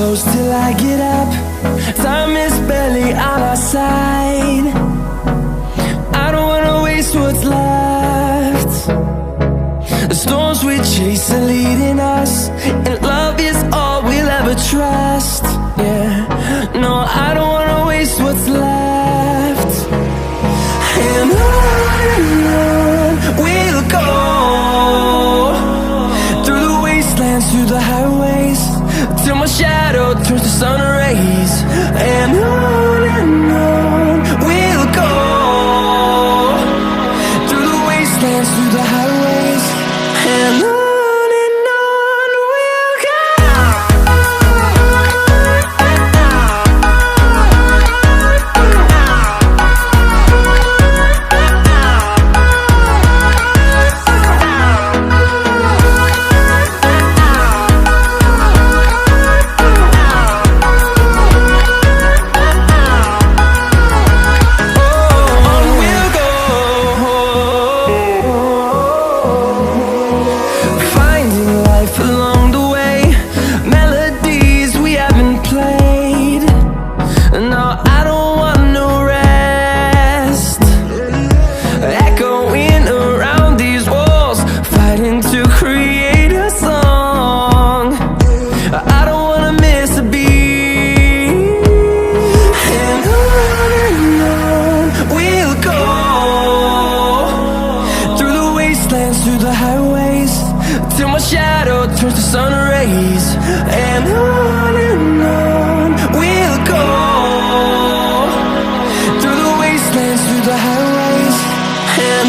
close till I get up. Time is barely on our side. I don't wanna waste what's left. The storms we chase are leading us, and love is all we'll ever trust. Yeah, no, I don't wanna waste what's left. And on we'll go, through the wastelands, through the highways, till my shadow turns to sun rays. And on we'll go, through the wastelands, through the highways, and on we'll go. Through the highways, till my shadow turns to sun rays. And on we'll go, through the wastelands, through the highways, and